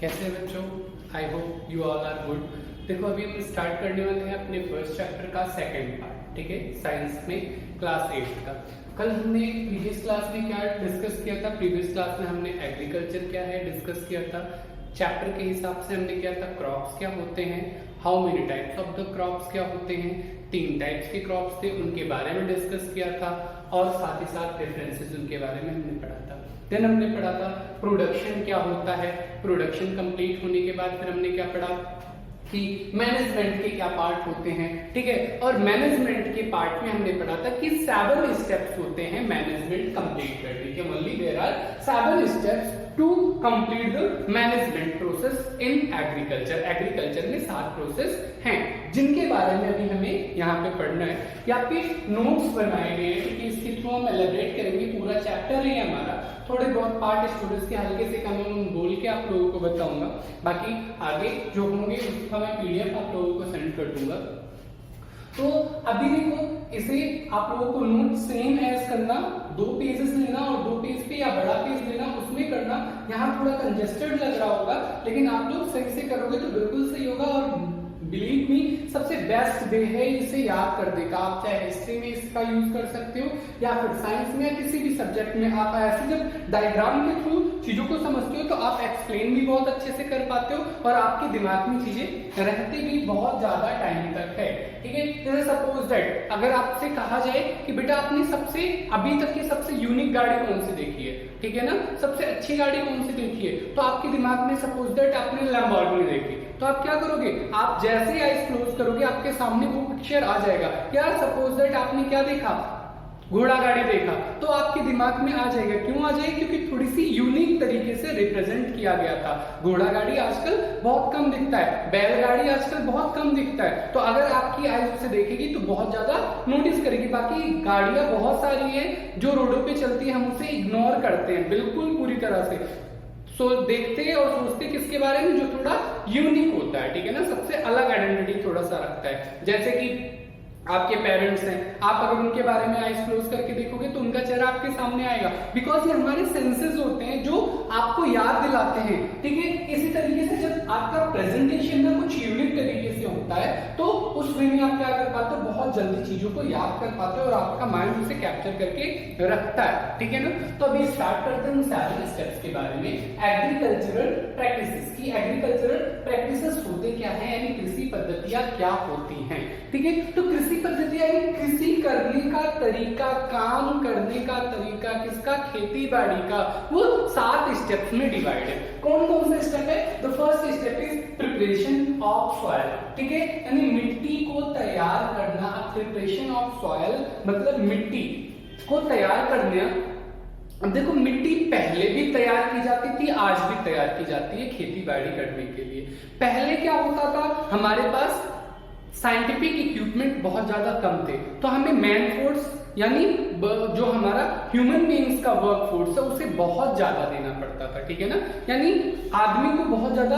कैसे हैं बच्चों? I hope you all are good. देखो अभी हम स्टार्ट करने वाले हैं अपने फर्स्ट चैप्टर का सेकंड पार्ट, ठीक है, साइंस में क्लास 8 का। कल हमने प्रीवियस क्लास में क्या डिस्कस किया था? प्रीवियस क्लास में हमने एग्रीकल्चर क्या है डिस्कस किया था। चैप्टर के हिसाब से हमने किया था क्रॉप्स क्या होते हैं, how many types of the crops क्या होते हैं, 3 टाइप्स के क्रॉप्स थे उनके बारे में डिस्कस किया था और साथ ही साथ डिफरेंसेस उनके बारे में हमने पढ़ा था। देन हमने पढ़ा था प्रोडक्शन क्या होता है। प्रोडक्शन कंप्लीट होने के बाद फिर हमने क्या पढ़ा कि मैनेजमेंट के क्या पार्ट होते हैं, ठीक है। और मैनेजमेंट के पार्ट में हमने पढ़ा था कि 7 स्टेप्स होते हैं मैनेजमेंट कंप्लीट करने के। Only there are 7 steps to complete the management process in agriculture. Agriculture में 7 प्रोसेस हैं जिनके बारे में अभी हमें यहाँ पे पढ़ना है। यहाँ पे नोट्स बनाए गए हैं क्योंकि इसके थ्रू हम एलेबरेट करेंगे। पूरा चैप्टर ही हमारा, थोड़े बहुत पार्ट स्टूडेंट्स के हल्के से कम बोल के आप लोगों को बताऊंगा, बाकी आगे जो होंगे उसका मैं पीडीएफ आप लोगों को सेंड कर दूंगा। तो अभी देखो, इसे आप लोगों को नोट सेम एज करना, 2 पेजेस लेना और 2 पेज पे या बड़ा पेज लेना उसमें करना। यहाँ थोड़ा कंजेस्टेड लग रहा होगा लेकिन आप लोग सही से करोगे तो बिल्कुल सही होगा। और बिलीव मी, सबसे बेस्ट वे है इसे याद करने का। आप चाहे हिस्ट्री में इसका यूज कर सकते हो या फिर साइंस में या किसी भी सब्जेक्ट में। आप ऐसे जब डायग्राम के थ्रू चीजों को समझते हो तो आप एक्सप्लेन भी बहुत अच्छे से कर पाते हो और आपके दिमाग में चीजें रहती भी बहुत ज्यादा टाइम तक है, ठीक है। जैसे सपोज दैट अगर आपसे कहा जाए कि बेटा आपने सबसे अभी तक की सबसे यूनिक गाड़ी कौन सी देखी है, ठीक है ना, सबसे अच्छी गाड़ी कौन सी देखी है, तो आपके दिमाग में सपोज दैट आपने लैम्बोर्गिनी देखी, तो आप क्या करोगे? आप जैसे ही आईज क्लोज करोगे आपके सामने वो पिक्चर आ जाएगा। या सपोज दैट आपने क्या देखा, घोड़ा गाड़ी देखा, तो आपके दिमाग में आ जाएगा। क्यों आ जाएगा? क्योंकि थोड़ी सी यूनिक तरीके से रिप्रेजेंट किया गया था। घोड़ा गाड़ी आजकल बहुत कम दिखता है, बैलगाड़ी आजकल बहुत कम दिखता है, तो अगर आपकी आईज उसे देखेगी तो बहुत ज्यादा नोटिस करेगी। बाकी गाड़ियां बहुत सारी है जो रोडों पे चलती है, हम उसे इग्नोर करते हैं बिल्कुल पूरी तरह से। देखते हैं और सोचते किसके बारे में, जो थोड़ा यूनिक होता है, ठीक है ना, सबसे अलग आइडेंटिटी थोड़ा सा रखता है। जैसे कि आपके पेरेंट्स हैं, आप अगर उनके बारे में आईज क्लोज करके देखोगे तो उनका चेहरा आपके सामने आएगा, बिकॉज ये हमारे सेंसेस होते हैं जो आपको याद दिलाते हैं, ठीक है। इसी तरीके से जब आपका प्रेजेंटेशन ना कुछ यूनिक तरीके से होता है तो उस वे में आप क्या कर पाते हो, बहुत जल्दी चीजों को याद कर पाते हो और आपका माइंड उसे कैप्चर करके रखता है, ठीक है ना। तो अभी स्टार्ट करते हैं 7 स्टेप्स के बारे में। एग्रीकल्चरल प्रैक्टिसेस की, एग्रीकल्चरल प्रैक्टिसेस होते क्या है, यानी कृषि पद्धतियां क्या होती हैं, ठीक है। तो कृषि पद्धतियां यानी कृषि करने का तरीका, काम करने का तरीका किसका, खेती बाड़ी का, वो 7 स्टेप्स में डिवाइड है। कौन कौन से स्टेप है? The first step is preparation of soil, ठीक है, यानी मिट्टी को तैयार करना। प्रिपरेशन ऑफ सॉइल मतलब मिट्टी को तैयार करना। अब देखो, मिट्टी पहले भी तैयार की जाती थी, आज भी तैयार की जाती है खेती बाड़ी करने के लिए। पहले क्या होता था, हमारे पास साइंटिफिक इक्विपमेंट बहुत ज्यादा कम थे, तो हमें मैन फोर्स यानी जो हमारा ह्यूमन बीइंग्स का वर्क फोर्स है उसे बहुत ज्यादा देना पड़ता था, ठीक है ना। यानी आदमी को बहुत ज्यादा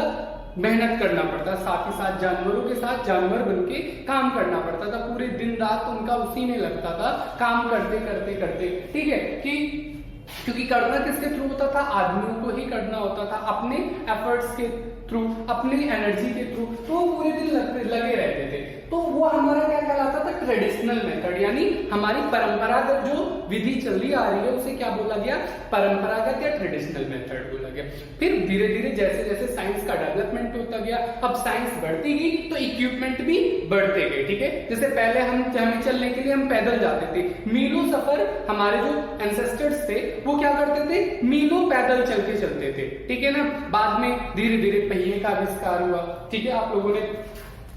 मेहनत करना पड़ता, साथ ही साथ जानवरों के साथ जानवर बनके काम करना पड़ता था। पूरे दिन रात उनका उसी में लगता था, काम करते करते करते, ठीक है। कि क्योंकि करना किसके थ्रू होता था, आदमियों को ही करना होता था, अपने एफर्ट्स के थ्रू, अपनी एनर्जी के थ्रू, तो पूरे दिन लगे रहते थे। तो वो हमारा क्या कहलाता था, ट्रेडिशनल मेथड, यानी हमारी परंपरागत जो विधि चली आ रही है उसे क्या बोला गया, परंपरागत या ट्रेडिशनल मेथड बोला गया। फिर धीरे धीरे जैसे जैसे साइंस का डेवलपमेंट होता गया, अब साइंस बढ़ती गई तो इक्विपमेंट भी बढ़ते गए, ठीक है। जैसे पहले हम चलने के लिए हम पैदल जाते थे, मीलों सफर हमारे जो एंसेस्टर्स थे वो क्या करते थे, मीलों पैदल चल के चलते थे, ठीक है ना। बाद में धीरे धीरे पहिए का आविष्कार हुआ, ठीक है। आप लोगों ने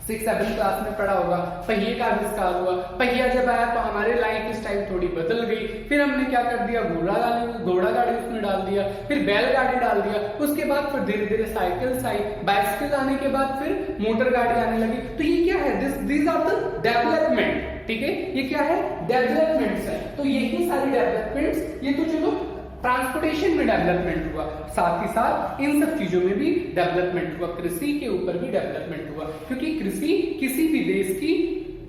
6-7 क्लास में पढ़ा होगा, पहिए का आविष्कार हुआ। पहिया जब आया तो हमारे लाइफ स्टाइल थोड़ी बदल गई। फिर हमने क्या कर दिया, घोड़ा गाड़ी उसमें डाल दिया, फिर बैलगाड़ी डाल दिया। उसके बाद फिर धीरे धीरे साइकिल्स आई, बाइसिकल आने के बाद फिर मोटर गाड़ी आने लगी। तो ये क्या है, दिस आर द डेवलपमेंट, ठीक है। ये क्या है, डेवलपमेंट्स है। तो यही सारी डेवलपमेंट्स, ये तो चलो ट्रांसपोर्टेशन में डेवलपमेंट हुआ, साथ ही साथ इन सब चीजों में भी डेवलपमेंट हुआ, कृषि के ऊपर भी डेवलपमेंट हुआ। क्योंकि कृषि किसी भी देश की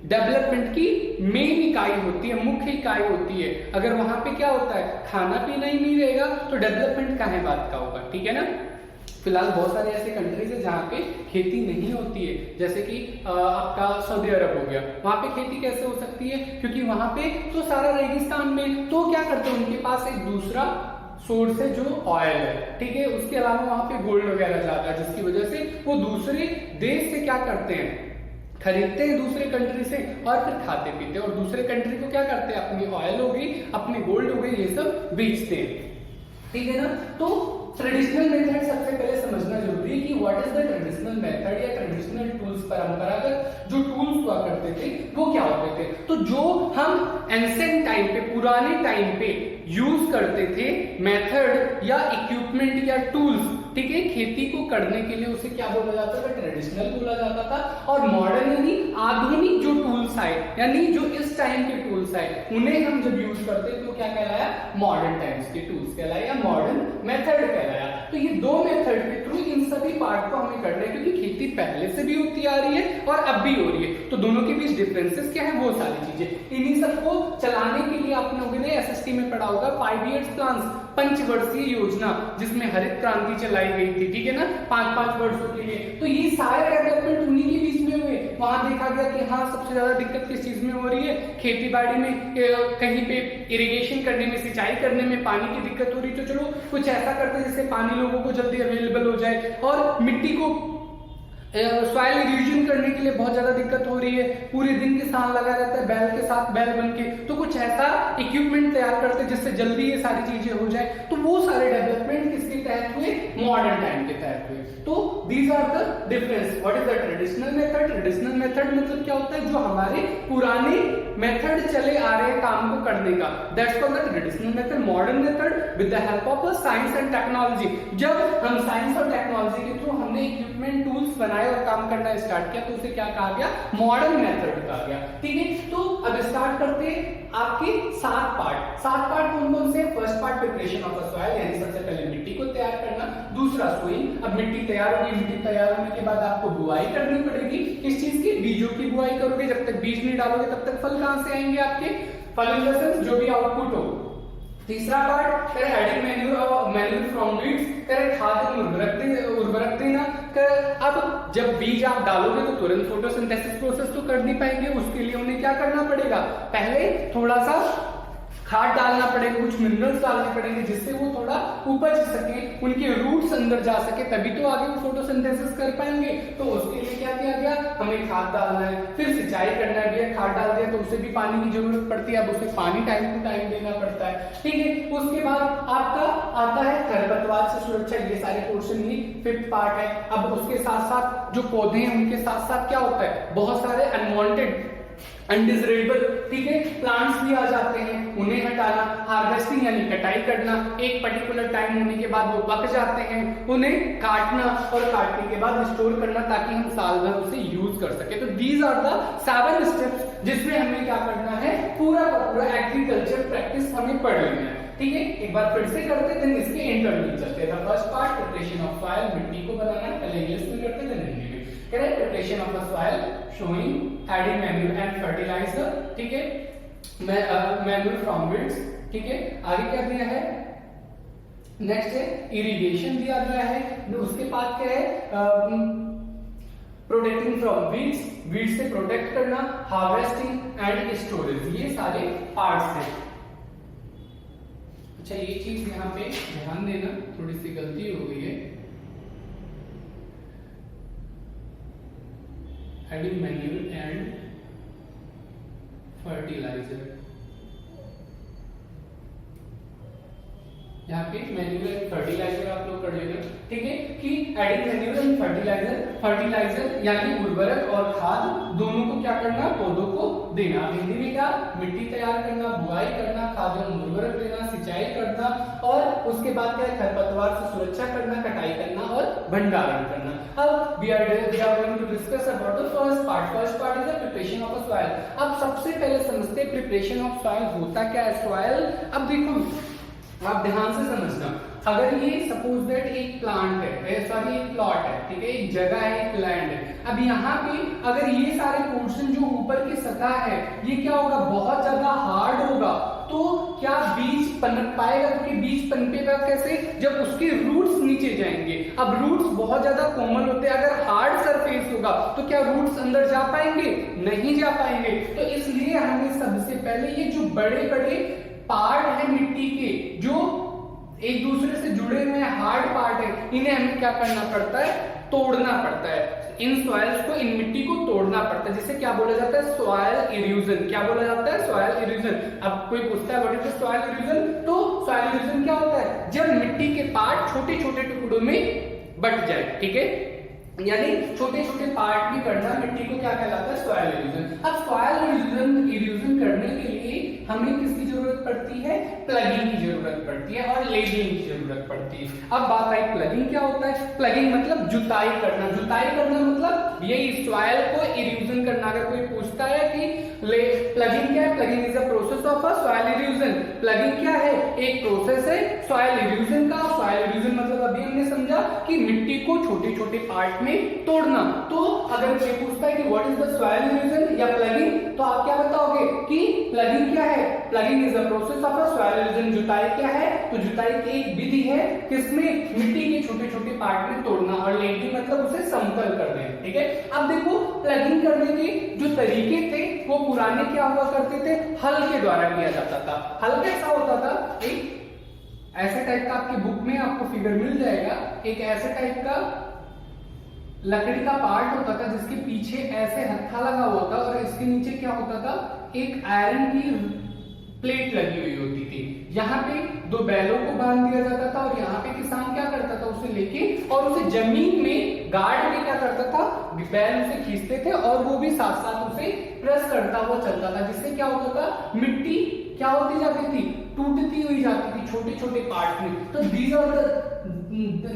डेवलपमेंट की मेन इकाई होती है, मुख्य इकाई होती है। अगर वहां पे क्या होता है, खाना पीना ही नहीं रहेगा तो डेवलपमेंट काहे बात का होगा, ठीक है ना। फिलहाल बहुत सारे ऐसे कंट्रीज है जहाँ पे खेती नहीं होती है, जैसे कि आपका सऊदी अरब हो गया, वहां पे खेती कैसे हो सकती है, क्योंकि वहां पे तो सारा रेगिस्तान में, तो क्या करते हैं उनके पास एक दूसरा सोर्स है जो ऑयल है, ठीक है, उसके अलावा वहां पे गोल्ड वगैरह ज्यादा है, जिसकी वजह से वो दूसरे देश से क्या करते हैं, खरीदते हैं दूसरे कंट्री से और फिर खाते पीते हैं, और दूसरे कंट्री को क्या करते हैं, अपनी ऑयल हो गई, अपने गोल्ड हो गई, ये सब बेचते हैं, ठीक है ना। तो ट्रेडिशनल मेथड सबसे पहले समझना जरूरी है कि what is the traditional method या ट्रेडिशनल टूल्स, परंपरागत जो टूल्स हुआ करते थे वो क्या होते थे। तो जो हम एंशिएंट टाइम पे, पुराने टाइम पे यूज करते थे मेथड या इक्विपमेंट या टूल्स, ठीक है, खेती को करने के लिए उसे क्या बोला जाता था, ट्रेडिशनल बोला जाता था। और मॉडर्न यानी आधुनिक जो टूल्स आए, यानी जो इस टाइम के टूल्स आए, उन्हें हम जब यूज करते तो क्या कहलाया, मॉडर्न टाइम्स के टूल्स कहलाया या मॉडर्न मेथड कहलाया। तो ये दो मेथड के थ्रू इन सभी पार्ट को हमें करना है, क्योंकि खेती पहले से भी होती आ रही है और अब भी हो रही है, तो दोनों के बीच डिफरेंसेस क्या है, वो सारी चीजें, इन्हीं सबको चलाने के लिए आप लोगों ने एसएसटी में पढ़ा होगा 5 इयर्स प्लान, पंचवर्षीय योजना, जिसमें हरित क्रांति चलाई गई थी, ठीक है ना, 5-5 वर्षों के लिए। तो ये सारे डेवलपमेंट उन्हीं के बीच में हुए। वहां देखा गया कि हाँ, सबसे ज्यादा दिक्कत किस चीज में हो रही है, खेती बाड़ी में, कहीं पे इरिगेशन करने में, सिंचाई करने में पानी की दिक्कत हो रही, तो चलो कुछ ऐसा करते हैं जिससे पानी लोगों को जल्दी अवेलेबल हो जाए। और मिट्टी को सॉइल इरोजन करने के लिए बहुत ज्यादा दिक्कत हो रही है, पूरे दिन किसान लगा रहता है बैल के साथ, बैल बन के, तो कुछ ऐसा इक्विपमेंट तैयार करते हैं जिससे जल्दी ये सारी चीजें हो जाए। तो वो सारे डेवलपमेंट किसके तहत हुए, मॉडर्न टाइम के तहत हुए। तो these are the difference. What is the traditional method, traditional method मतलब क्या होता है, जो हमारे पुराने मेथड चले आ रहे हैं काम को करने का, that's called the traditional method. Modern method with the help of science and technology, जब हम साइंस और टेक्नोलॉजी के थ्रू हमने इक्विपमेंट टूल्स बनाए और काम करना स्टार्ट किया, तो उसे क्या कहा गया, मॉडर्न मेथड कहा गया, ठीक है। तो अब स्टार्ट करते हैं आपके 7 पार्ट। 7 पार्ट कौन कौन से? First part preparation of the soil, यानी सबसे पहले मिट्टी को तैयार करना। दूसरा सोइंग, अब मिट्टी तैयार होगी, मिट्टी तैयार होने के बाद आपको बुआई करनी पड़ेगी, किस चीज की, बीजों की बुआई करोगे। जब तक बीज नहीं डालोगे तब तक फल कहां से आएंगे आपके, फल इन द सेंस जो भी आउटपुट हो। तीसरा पार्ट करे एडिंग मैन्यूर फ्रॉम वीड्स, करे खाद उर्वरक देना। अब जब बीज आप डालोगे तो तुरंत फोटोसिंथेसिस प्रोसेस तो कर नहीं पाएंगे, उसके लिए उन्हें क्या करना पड़ेगा, पहले थोड़ा सा खाद डालना पड़ेगा, कुछ मिनरल्स डालने पड़ेंगे जिससे वो थोड़ा उपज सके, उनके रूट्स अंदर जा सके, तभी तो आगे वो फोटोसिंथेसिस कर पाएंगे। तो उसके लिए क्या किया गया, हमें खाद डालना है, फिर सिंचाई करना है, खाद डाल दिया तो उसे भी पानी की जरूरत पड़ती है, अब उसे पानी टाइम टू टाइम देना पड़ता है, ठीक है। उसके बाद आपका आता है खरपतवार से सुरक्षा, ये सारे पोर्शन ही 5th पार्ट है। अब उसके साथ साथ जो पौधे हैं उनके साथ साथ क्या होता है, बहुत सारे अनवांटेड अनडिजायरेबल, ठीक है, प्लांट्स भी आ जाते हैं, उन्हें हटाना। हार्वेस्टिंग यानी कटाई करना, एक पर्टिकुलर टाइम होने के बाद वो पक जाते हैं, उन्हें काटना और काटने के बाद स्टोर करना ताकि हम साल भर उसे यूज कर सके। तो दीज आर द 7 स्टेप्स जिसमें हमें क्या करना है, पूरा का पूरा एग्रीकल्चर प्रैक्टिस हमें पढ़ लेना है, ठीक है। एक बार फिर से करते हैं, इसके इंटरव्यू चलते हैं। First part preparation of soil, मिट्टी को बनाना है, पहले इंग्लिश में करते हैं, हिंदी में। Correct, preparation of the soil, sowing adding manure and fertiliser, ठीक है, मैन्यूर फ्रॉम वीड्स, ठीक है। आगे क्या दिया है, नेक्स्ट है इरिगेशन दिया गया है। उसके बाद क्या है, प्रोटेक्टिंग फ्रॉम वीड्स, वीड्स से प्रोटेक्ट करना, हार्वेस्टिंग एंड स्टोरेज, ये सारे पार्ट्स हैं। अच्छा, ये चीज यहाँ पे ध्यान देना, थोड़ी सी गलती हो गई है, एडिंग मैन्यूर एंड फर्टिलाइजर, यहाँ पे मैन्यूर एंड फर्टिलाइजर आप लोग कर लेना, ठीक है, कि adding manure and fertiliser, fertiliser यानी उर्वरक और खाद दोनों को क्या करना, पौधों को देना। हिंदी में क्या, मिट्टी तैयार करना, बुआई करना, खाद एवं उर्वरक देना, सिंचाई करना, और उसके बाद क्या है, खरपतवार से सुरक्षा करना, कटाई करना और भंडारण करना। अब we are going to discuss about the first part. First part is the preparation of a soil. अब सबसे पहले समझते हैं प्रिपरेशन ऑफ सॉइल होता क्या है, सॉइल। अब देखो, आप ध्यान से समझना, अगर ये सपोज दैट एक प्लांट है, सॉरी एक प्लॉट है, ठीक है, एक जगह है, एक लैंड है। अब यहाँ पे अगर ये सारे पोर्शन जो ऊपर की सतह है ये क्या होगा, बहुत ज्यादा हार्ड होगा, तो क्या बीज पनप पाएगा? क्योंकि बीज पनपेगा कैसे, जब उसके रूट्स नीचे जाएंगे। अब रूट्स बहुत ज्यादा कोमल होते हैं, अगर हार्ड सरफेस होगा तो क्या रूट्स अंदर जा पाएंगे? नहीं जा पाएंगे। तो इसलिए हमें सबसे पहले ये जो बड़े बड़े पार्ट है मिट्टी के, जो एक दूसरे से जुड़े हुए हार्ड पार्ट है, इन्हें हमें क्या करना पड़ता है, तोड़ना पड़ता है। इन सॉइल्स को, इन मिट्टी को तोड़ना पड़ता है, जिसे क्या बोला जाता है, सॉइल इरोजन। क्या बोला जाता है, सॉइल इरोजन। अब कोई पूछता है what is the soil erosion, तो सॉइल इरोजन क्या होता है, जब मिट्टी के पार्ट छोटे छोटे टुकड़ों में बट जाए, ठीक है, यानी छोटे छोटे पार्ट में करना मिट्टी को क्या कहलाता है, सॉइल इरोजन। अब सॉइल इरोजन करने के लिए हमें किसकी जरूरत पड़ती है, प्लगिंग की जरूरत पड़ती है और लेबलिंग की जरूरत पड़ती है। अब बात आई प्लगिंग क्या होता है, प्लगिंग मतलब जुताई करना। जुताई करना मतलब यही सॉइल को इरोजन करना। अगर कोई पूछता है कि प्लगिंग क्या है, plugging is a process of a soil erosion. Plugging क्या है, एक प्रोसेस है सॉइल इरोजन का। सॉइल इरोजन मतलब अभी हमने समझा कि मिट्टी को छोटे छोटे पार्ट में तोड़ना। तो अगर कोई पूछता है कि what is the soil erosion या प्लगिंग, तो आप क्या बताओगे कि प्लगिंग क्या है, plugging is the process of a soil erosion. जुताई क्या है, तो जुताई की एक विधि है किसमें, मिट्टी के छोटे छोटे पार्ट में तोड़ना, और लेंटिंग मतलब उसे समतल कर देना, ठीक है। अब देखो प्लगिंग करने के जो तरीके थे वो पुराने क्या हुआ करते थे, हल के द्वारा किया जाता था। हल कैसा होता था, एक ऐसे टाइप का, आपकी बुक में आपको फिगर मिल जाएगा, एक ऐसे टाइप का लकड़ी का पार्ट होता था जिसके पीछे ऐसे हत्था लगा हुआ था, और इसके नीचे क्या होता था, एक आयरन की प्लेट लगी हुई होती थी। यहाँ पे दो बैलों को बांध दिया जाता था, और यहाँ पे किसान क्या करता था, उसे लेके और उसे जमीन में गाड़ के क्या करता था, बैल उसे खींचते थे, और वो भी साथ साथ उसे प्रेस करता हुआ चलता था, जिससे क्या होता था, मिट्टी क्या होती जाती थी, टूटती हुई जाती थी छोटे छोटे पार्ट में। तो these are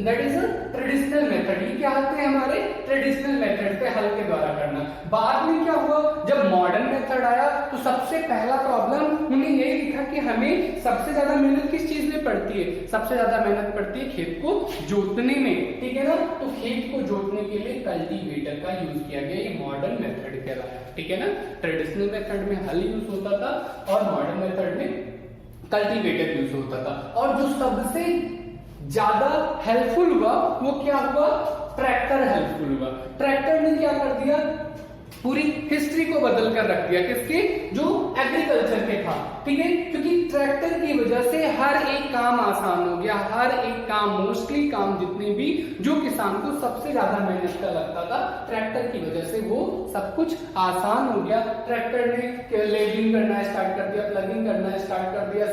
that is a traditional method. ये क्या होते हैं, हमारे ट्रेडिशनल मेथड थे हल के द्वारा करना। बाद में क्या हुआ, जब मॉडर्न मेथड आया तो सबसे पहला प्रॉब्लम उन्हें यही दिखा कि हमें सबसे ज्यादा मेहनत किस चीज में पड़ती है, सबसे ज्यादा मेहनत पड़ती है खेत को जोतने में, ठीक है ना। तो खेत को जोतने के लिए कल्टीवेटर का यूज किया गया, ये मॉडर्न मेथड कहलाता है, ठीक है ना। ट्रेडिशनल मेथड में हल यूज होता था और मॉडर्न मेथड में कल्टीवेटर यूज होता था। और जो सबसे ज्यादा हेल्पफुल हुआ वो क्या हुआ, ट्रैक्टर हेल्पफुल हुआ। ट्रैक्टर ने क्या कर दिया, पूरी हिस्ट्री को बदल कर रख दिया, किसके, जो एग्रीकल्चर के था, ठीक है। क्योंकि ट्रैक्टर की वजह से हर एक काम आसान हो गया, हर एक काम, मोस्टली काम जितने भी जो किसान को सबसे ज्यादा मेहनत का लगता था, ट्रैक्टर की वजह से वो सब कुछ आसान हो गया। ट्रैक्टर ने लेबलिंग करना स्टार्ट कर दिया, प्लगिंग करना स्टार्ट कर दिया,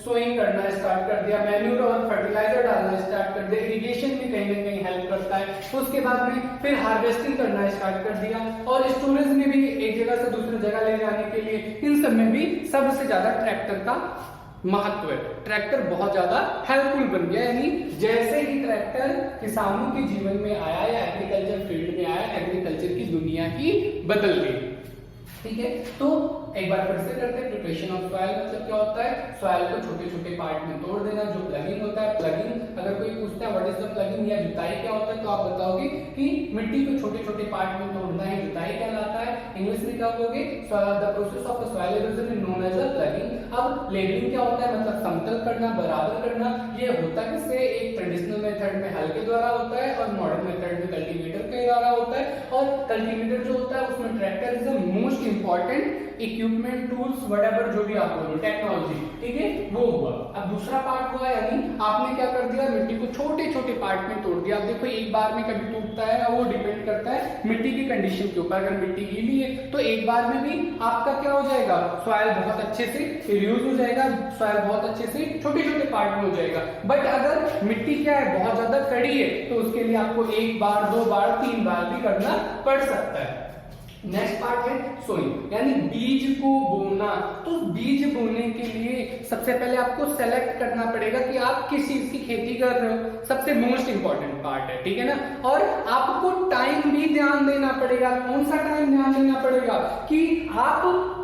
सोइंग करना स्टार्ट कर दिया, मैन्यूर और फर्टिलाइजर डालना स्टार्ट कर दिया, इरिगेशन में कहीं ना कहीं हेल्प करता है। उसके बाद में फिर हार्वेस्टिंग करना स्टार्ट कर दिया, और स्टोरेज में भी एक जगह से दूसरी जगह ले जाने के लिए, इन सब में भी सबसे ज्यादा ट्रैक्टर का महत्व है। ट्रैक्टर बहुत ज्यादा हेल्पफुल बन गया, यानी जैसे ही ट्रैक्टर किसानों के जीवन में आया या एग्रीकल्चर फील्ड में आया, एग्रीकल्चर की दुनिया ही बदल गई, ठीक है। तो एक बार फिर से करते हैं, प्रिपरेशन ऑफ सॉइल मतलब क्या होता है, सॉइल को छोटे छोटे पार्ट में तोड़ देना। जो प्लगिंग होता है, प्लगिंग अगर कोई पूछता है व्हाट इज द प्लगिंग या जुताई क्या होता है, तो आप बताओगे कि मिट्टी को छोटे छोटे पार्ट में तोड़ना है, जुताई कहलाता है। इंग्लिश में क्या कहोगे, the process of soil erosion is known as a ploughing. अब लेबलिंग क्या होता है, मतलब समतल करना, बराबर करना। ये होता किससे, एक ट्रेडिशनल मेथड में हल के द्वारा होता है, और मॉडर्न मेथड में कल्टीवेटर के द्वारा होता है। और कल्टीवेटर जो होता है उसमें tractor is the most important equipment, tools, whatever जो भी आप बोलो, टेक्नोलॉजी, ठीक है, वो हुआ। अब दूसरा पार्ट हुआ, यानी आपने क्या कर दिया, मिट्टी को छोटे छोटे पार्ट में तोड़ दिया। अब देखो एक बार में कभी टूटता है, वो डिपेंड करता है मिट्टी की कंडीशन के ऊपर। अगर मिट्टी गीली है तो एक बार में भी आपका क्या हो जाएगा, सॉइल बहुत अच्छे से यूज हो जाएगा, सॉइल बहुत अच्छे से छोटे छोटे पार्ट में हो जाएगा। बट अगर मिट्टी क्या है, बहुत ज्यादा कड़ी है, तो उसके लिए आपको एक बार, दो बार, तीन बार भी करना पड़ सकता है। नेक्स्ट पार्ट है सोइंग, यानी बीज को बोना। तो बीज बोने के लिए सबसे पहले आपको सेलेक्ट करना पड़ेगा कि आप किस चीज की खेती कर रहे हो, सबसे मोस्ट इंपॉर्टेंट पार्ट है, ठीक है ना। और आपको टाइम भी ध्यान देना पड़ेगा। कौन सा टाइम ध्यान देना पड़ेगा, कि आप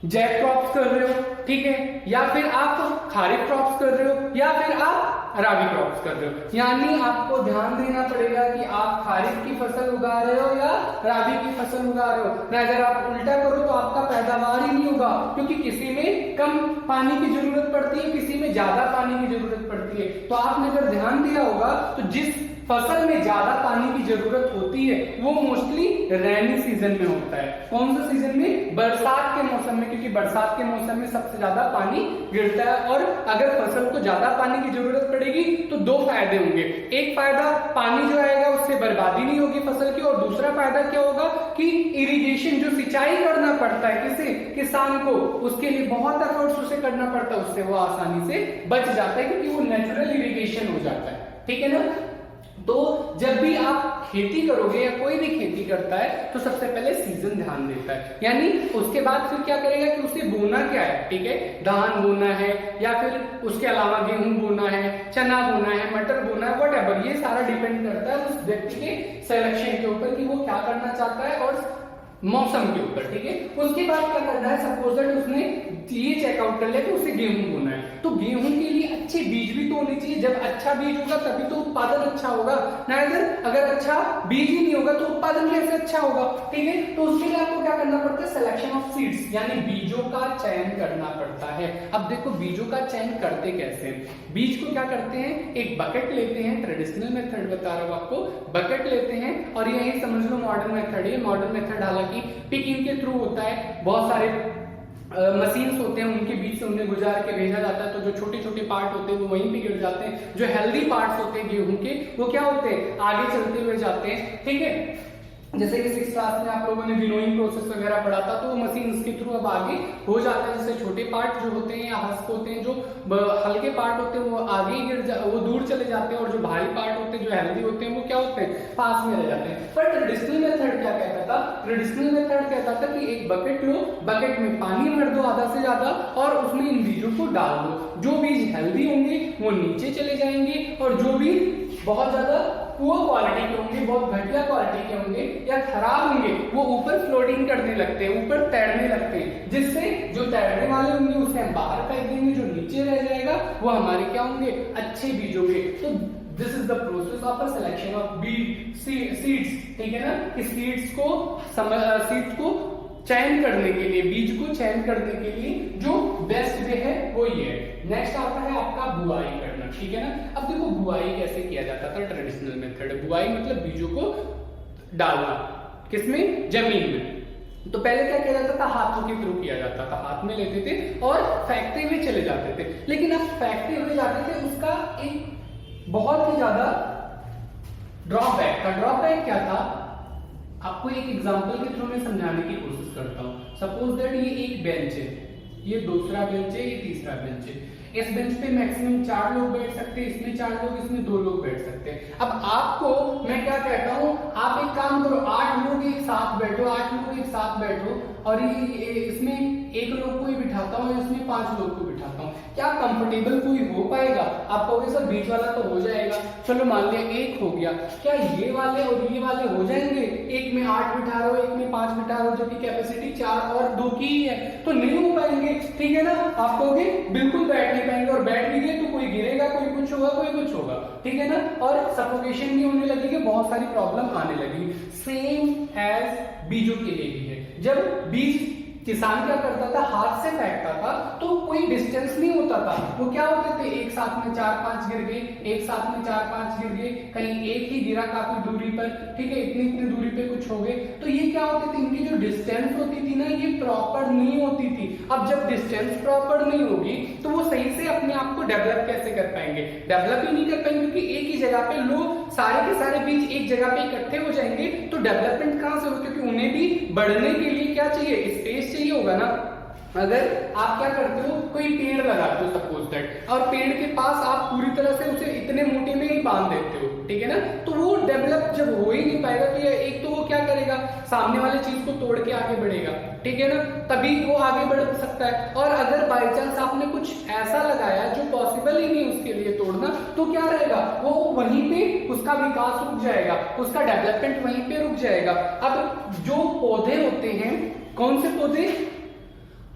जैक क्रॉप्स कर रहे हो, ठीक है, या फिर आप खारिफ क्रॉप्स कर रहे हो, या फिर आप राबी क्रॉप्स कर रहे हो। यानी आपको ध्यान देना पड़ेगा कि आप खरीफ की फसल उगा रहे हो या राबी की फसल उगा रहे हो ना। अगर आप उल्टा करो तो आपका पैदावार ही नहीं होगा, क्योंकि किसी में कम पानी की जरूरत पड़ती है, किसी में ज्यादा पानी की जरूरत पड़ती है। तो आपने अगर ध्यान दिया होगा तो जिस फसल में ज्यादा पानी की जरूरत होती है वो मोस्टली रेनी सीजन में होता है। कौन सा सीजन में? बरसात के मौसम में, क्योंकि बरसात के मौसम में सबसे ज्यादा पानी गिरता है। और अगर फसल को ज्यादा पानी की जरूरत पड़ेगी तो दो फायदे होंगे। एक फायदा, पानी जो आएगा उससे बर्बादी नहीं होगी फसल की, और दूसरा फायदा क्या होगा कि इरिगेशन, जो सिंचाई करना पड़ता है किसे, किसान को, उसके लिए बहुत एफर्ट्स उसे करना पड़ता है, उससे वो आसानी से बच जाता है, क्योंकि वो नेचुरल इरिगेशन हो जाता है। ठीक है ना। तो जब भी आप खेती करोगे या कोई भी खेती करता है तो सबसे पहले सीजन ध्यान देता है, यानी उसके बाद फिर क्या करेगा कि उसे बोना क्या है। ठीक है, धान बोना है या फिर उसके अलावा गेहूं बोना है, चना बोना है, मटर बोना है, व्हाटएवर, ये सारा डिपेंड करता है उस व्यक्ति के सिलेक्शन के ऊपर कि वो क्या करना चाहता है और मौसम के ऊपर। ठीक है, उसके बाद क्या करना है, सपोज दैट उसने ये चेकआउट कर लिया कि उसे गेहूं बोना है, तो गेहूं के लिए अच्छे बीज भी तो होने चाहिए। जब अच्छा बीज होगा तभी तो उत्पादन अच्छा होगा ना। अगर अच्छा बीज ही नहीं होगा तो उत्पादन कैसे अच्छा होगा। ठीक है, तो उसके लिए आपको क्या करना पड़ता है, सिलेक्शन ऑफ सीड्स, यानी बीजों का चयन करना पड़ता है। अब देखो बीजों का चयन करते कैसे हैं। बीज को क्या करते हैं, एक बकेट लेते हैं, ट्रेडिशनल मेथड बता रहा हूं आपको, बकेट लेते हैं, और यही समझ लो मॉडर्न मेथड है। मॉडर्न मेथड हालांकि पिकिंग के थ्रू होता है, बहुत सारे मशीन्स होते हैं उनके बीच से उन्हें गुजार के भेजा जाता है, तो जो छोटे छोटे पार्ट होते हैं वो वहीं पे गिर जाते हैं। जो हेल्दी पार्ट्स होते हैं गेहूं के वो क्या होते हैं, आगे चलते हुए जाते हैं। ठीक है, जैसे कि 6th क्लास में आप लोगों ने विनोइंग प्रोसेस वगैरह पढ़ा था, तो वो मशीन के थ्रू अब आगे हो जाता है। जैसे छोटे पार्ट जो होते हैं या हस्क होते हैं, जो हल्के पार्ट होते हैं वो आगे वो दूर चले जाते हैं, और जो भारी पार्ट होते हैं जो हेल्दी होते हैं वो क्या होते हैं, पास में रह जाते हैं। पर ट्रेडिशनल मेथड क्या कहता था, ट्रेडिशनल मेथड कहता था कि एक बकेट लो, बकेट में पानी भर दो आधा से ज्यादा, और उसमें इन बीजों को डाल दो। जो बीज हेल्दी होंगे वो नीचे चले जाएंगे, और जो भी बहुत ज्यादा पुअर क्वालिटी के होंगे, बहुत घटिया क्वालिटी के होंगे या खराब होंगे, वो ऊपर फ्लोटिंग करने लगते हैं, ऊपर तैरने लगते हैं, जिससे जो तैरने वाले होंगे उसे हम बाहर फेंक देंगे, जो नीचे रह जाएगा वो हमारे क्या होंगे, अच्छे बीज होंगे। तो this is the process of selection of बीज सीड्स। ठीक है ना, कि सीड्स को चयन करने के लिए, बीज को चयन करने के लिए जो बेस्ट वे है वो ये है। नेक्स्ट आता है आपका बुआई करना। ठीक है ना, अब देखो बुआई कैसे किया जाता था, ट्रेडिशनल मेथड। बुआई मतलब बीजों को डालना, किसमें, जमीन में। तो पहले क्या किया जाता था, हाथों के थ्रू किया जाता था, हाथ में लेते थे और फेंकते हुए चले जाते थे। लेकिन अब फेंकते हुए जाते थे, उसका एक बहुत ही ज्यादा ड्रॉबैक था। ड्रॉबैक क्या था, आपको एक एग्जांपल के थ्रू मैं समझाने की कोशिश करता हूं। सपोज दैट ये एक बेंच है, ये दूसरा बेंच है, ये तीसरा बेंच है। इस बेंच पे मैक्सिमम 4 लोग बैठ सकते हैं, इसमें 4 लोग, इसमें 2 लोग बैठ सकते हैं। अब आपको मैं क्या कहता हूं, आप एक काम करो, 8 लोग एक साथ बैठो, 8 लोग एक साथ बैठो, और इसमें 1 लोग को ही बिठाता हूं, इसमें 5 लोग को बिठाता हूं। क्या कंफर्टेबल कोई हो पाएगा? आप कहोगे सर बीच वाला तो हो जाएगा, चलो मान लिया 1 हो गया, क्या ये वाले और ये वाले हो जाएंगे? एक में 8 बिठा रहे हो, एक में 5 बिठा रहे हो, जबकि कैपेसिटी 4 और 2 की ही है, तो नहीं हो पाएंगे। ठीक है ना, आप कहोगे बिल्कुल बैठ नहीं पाएंगे, और बैठ भी गए तो कोई गिरेगा, कोई कुछ होगा, कोई कुछ होगा। ठीक है ना, और सफोकेशन भी होने लगेगी, बहुत सारी प्रॉब्लम आने लगेगी। सेम एज बीजों के लिए भी है। जब बीज किसान क्या करता था, हाथ से फेंकता था तो कोई डिस्टेंस नहीं होता था, वो क्या होते थे, एक साथ में 4-5 गिर गए, एक साथ में 4-5 गिर गए, कहीं एक ही गिरा काफी दूरी पर। ठीक है, इतनी दूरी पे कुछ हो गए, तो ये क्या होते थे, इनकी जो डिस्टेंस होती थी ना, ये प्रॉपर नहीं होती थी। अब जब डिस्टेंस प्रॉपर नहीं होगी तो वो सही से अपने आप को डेवलप कैसे कर पाएंगे? डेवलप ही नहीं कर पाएंगे, क्योंकि एक ही जगह पे लोग सारे के सारे बीज एक जगह पे इकट्ठे हो जाएंगे, तो डेवलपमेंट कहां से होगी? क्योंकि उन्हें भी बढ़ने के लिए क्या चाहिए, स्पेस चाहिए होगा ना। अगर आप क्या करते हो, कोई पेड़ लगाते हो सपोज दैट, और पेड़ के पास आप पूरी तरह से उसे इतने मोटे में ही बांध देते हो, ठीक है ना, तो वो डेवलप जब हो ही नहीं पाएगा, तो एक तो वो क्या करेगा, सामने वाले चीज को तोड़ के आगे बढ़ेगा। ठीक है ना, तभी वो आगे बढ़ सकता है। और अगर बाई चांस आपने कुछ ऐसा लगाया जो पॉसिबल ही नहीं उसके लिए तोड़ना, तो क्या रहेगा, वो वहीं पे उसका विकास रुक जाएगा, उसका डेवलपमेंट वहीं पे रुक जाएगा। अब जो पौधे होते हैं, कौन से पौधे,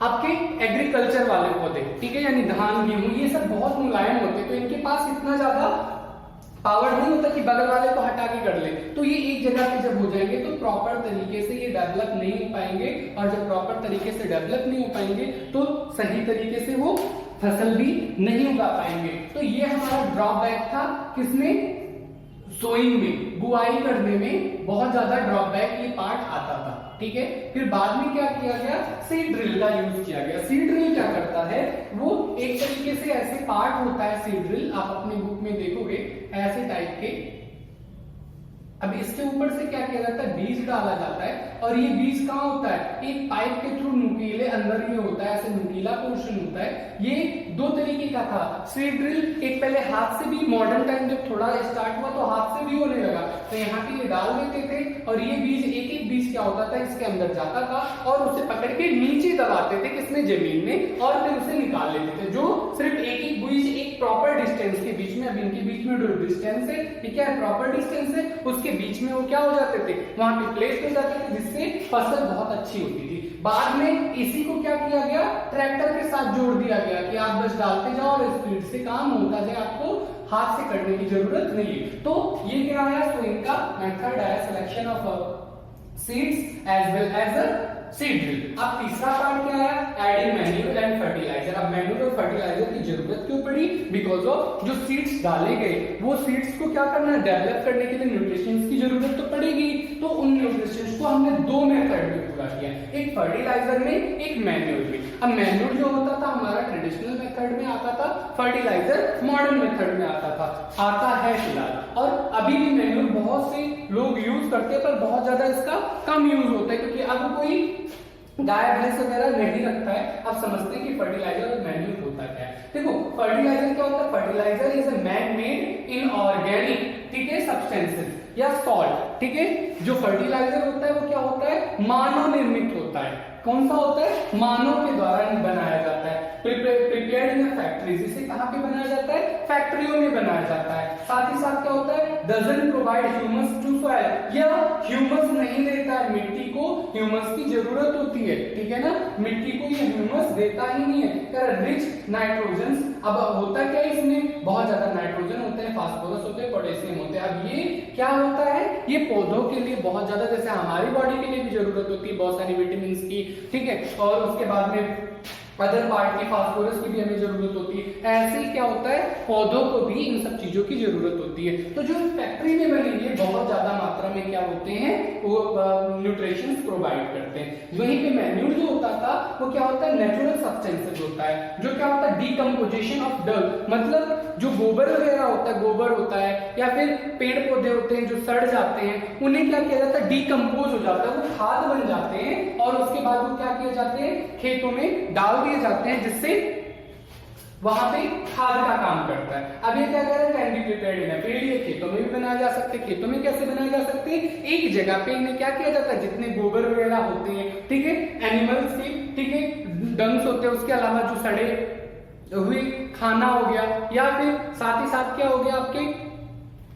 आपके एग्रीकल्चर वाले पौधे, ठीक है, यानी धान गेहूं, ये सब बहुत मुलायम होते हैं, तो इनके पास इतना ज्यादा पावर नहीं होता कि बगल वाले को हटा के कर ले। तो ये एक जगह पे जब हो जाएंगे तो प्रॉपर तरीके से ये डेवलप नहीं हो पाएंगे, और जब प्रॉपर तरीके से डेवलप नहीं हो पाएंगे तो सही तरीके से वो फसल भी नहीं उगा पाएंगे। तो ये हमारा ड्रॉबैक था, किसमें, सोइंग में, बुआई करने में बहुत ज्यादा ड्रॉबैक ये पार्ट आता था, ठीक है। फिर बाद में क्या किया गया, सीड ड्रिल का यूज किया गया। सीड ड्रिल क्या करता है, वो एक तरीके से ऐसे पार्ट होता है सीड ड्रिल, आप अपने बुक में देखोगे ऐसे टाइप के। अब इसके ऊपर से क्या किया जाता है, बीज डाला जाता है, और ये बीज कहाँ होता है, एक पाइप के थ्रू नुकीले अंदर ये होता है, ऐसे नुकीला पोर्शन होता है। ये दो तरीके का था सीड ड्रिल, एक पहले हाथ से भी, मॉडर्न टाइम जब थोड़ा स्टार्ट हुआ तो हाथ से भी होने लगा, तो यहाँ पे ये डाल देते थे, और ये बीज, एक एक बीज क्या होता था इसके अंदर जाता था, और उसे पकड़ के नीचे दबाते थे, किसमें, जमीन में, और फिर उसे निकाल लेते थे, जो सिर्फ एक एक बीज एक प्रॉपर डिस्टेंस के बीच में, अब इनके बीच में जो डिस्टेंस है, ठीक है, प्रॉपर डिस्टेंस है, उसके बीच में वो क्या हो जाते थे, वहां पे प्लेस हो जाते थे, जिससे फसल बहुत अच्छी होती थी। बाद में इसी को क्या किया गया, ट्रैक्टर के साथ जोड़ दिया गया कि आप बस डालते जाओ और स्पीड से काम होता जाए, आपको हाथ से करने की जरूरत नहीं है। तो ये क्या आया, तो इनका मेथड आया selection of seeds as well as a seed drill. अब तीसरा पार्ट क्या है, एडिंग मैन्यूर एंड फर्टिलाइजर। अब मैन्यूर और फर्टिलाइजर की जरूरत क्यों पड़ी, बिकॉज ऑफ जो सीड्स डाले गए वो सीड्स को क्या करना है, डेवलप करने के लिए न्यूट्रिशंस की जरूरत तो पड़ेगी, तो उन न्यूट्रिशंस को हमने दो मेथड में पूरा किया, एक फर्टिलाइजर में, एक मैन्यूर में। अब मैन्यूर जो होता था हमारा ट्रेडिशनल मेथड में आता था, फर्टिलाइजर मॉडर्न मेथड में आता है फिलहाल, और अभी भी मैन्यूर बहुत से लोग यूज करते हैं, पर बहुत ज्यादा इसका कम यूज होता है, क्योंकि अब कोई गाय भैंस वगैरह नहीं रखता है। आप समझते हैं कि फर्टिलाइजर और मैन्यूर होता क्या है। देखो फर्टिलाइजर क्या होता है, fertiliser is a man made inorganic, ठीक है, सब्सटेंसेस या सॉल्ट, ठीक है। जो फर्टिलाइजर होता है वो क्या होता है, मानव निर्मित होता है। कौन सा होता है, मानव के द्वारा बनाया जाता है, प्रिपेयर्ड इन फैक्ट्रीज। इसे कहां पे बनाया जाता है, फैक्ट्रियों में बनाया जाता है। साथ ही साथ क्या होता है, doesn't provide humus to soil, या ह्यूमस नहीं देता है, मिट्टी को ह्यूमस की जरूरत होती है, ठीक है ना, मिट्टी को ये ह्यूमस देता ही नहीं है। रिच नाइट्रोजन, अब होता क्या है, इसमें बहुत ज्यादा नाइट्रोजन होते हैं, फास्फोरस होते हैं, पोटेशियम होते हैं। अब ये क्या होता है, ये पौधों के लिए बहुत ज्यादा, जैसे हमारी बॉडी के लिए भी जरूरत होती है बहुत सारी विटामिन की, ठीक है, और उसके बाद में अदर पार्ट की, फास्फोरस की भी हमें जरूरत होती है। ऐसे ही क्या होता है, पौधों को भी इन सब चीजों की जरूरत होती है। तो जो फैक्ट्री में बनेंगे बहुत ज्यादा मात्रा में क्या होते हैं, वो न्यूट्रिशंस प्रोवाइड करते हैं। वहीं पे मैन्यूर जो होता था वो क्या होता है, नेचुरल सब्सटेंसेस होता है, जो क्या होता है, डीकम्पोजिशन ऑफ डर्ट, मतलब जो गोबर वगैरह होता है, गोबर होता है, या फिर पेड़ पौधे होते हैं जो सड़ जाते हैं, उन्हें क्या किया जाता है, डीकम्पोज हो जाता है, वो खाद बन जाते हैं, और उसके बाद वो क्या किए जाते हैं, खेतों में डाल दिए जाते हैं, जिससे वहां पे खाद का काम करता है। अब ये क्या कर रहा है, can be prepared in a field, ये खेतों में भी बनाए जा सकते हैं। खेतों में कैसे बनाए जा सकते हैं, एक जगह पे इन्हें क्या किया जाता है, जितने गोबर वगैरह होते हैं, ठीक है, एनिमल्स के, ठीक है, डंग्स होते हैं, उसके अलावा जो सड़े हुए खाना हो गया, या फिर साथ ही साथ क्या हो गया, आपके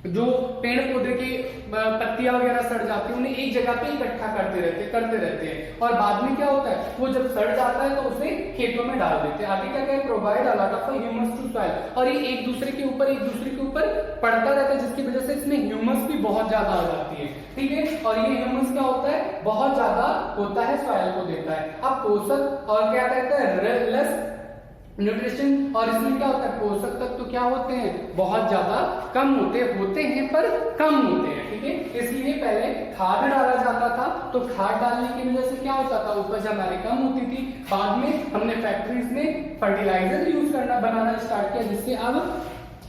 जो पेड़ पौधे की पत्तियां वगैरह सड़ जाती है, उन्हें एक जगह पे इकट्ठा करते रहते हैं, और बाद में क्या होता है, वो जब सड़ जाता है तो उसे खेतों में डाल देते हैं। आगे क्या क्या provide a lot of humus to soil, और ये एक दूसरे के ऊपर पड़ता रहता है, जिसकी वजह से इसमें ह्यूमस भी बहुत ज्यादा आ जाती है, ठीक है, और ये ह्यूमस क्या होता है, बहुत ज्यादा होता है, सॉइल को देता है। अब पोषक और क्या कहते हैं, लेस न्यूट्रिशन, और इसमें क्या होता है, पोषक तत्व तो क्या होते हैं, बहुत ज्यादा कम होते हैं, पर कम होते हैं, ठीक है। इसलिए पहले खाद डाला जाता था, तो खाद डालने की वजह से क्या होता था, उपज हमारी कम होती थी। बाद में हमने फैक्ट्रीज में फर्टिलाइजर यूज बनाना स्टार्ट किया, जिससे अब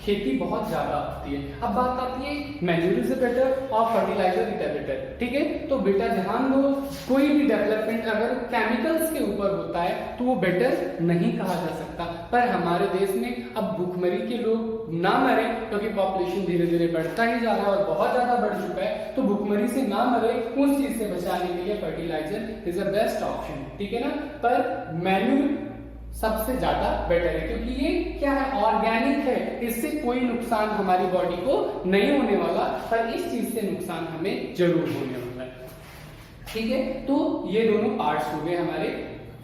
खेती बहुत ज्यादा होती है। अब बात आती है मैन्यूर इज बेटर और फर्टिलाइजर इज बेटर, ठीक है। तो बेटा ध्यान दो, कोई भी डेवलपमेंट अगर केमिकल्स के ऊपर होता है तो वो बेटर नहीं कहा जा सकता। पर हमारे देश में अब भूखमरी के लोग ना मरे, क्योंकि पॉपुलेशन धीरे धीरे बढ़ता ही जा रहा है और बहुत ज्यादा बढ़ चुका है, तो भूखमरी से ना मरे उस चीज से बचाने के लिए fertiliser is a best option, ठीक है ना। पर मैन्यूर सबसे ज्यादा बेटर है, क्योंकि ये क्या है, ऑर्गेनिक है, इससे कोई नुकसान हमारी बॉडी को नहीं होने वाला, पर इस चीज से नुकसान हमें जरूर होने वाला है, ठीक है। तो ये दोनों पार्ट्स हो गए हमारे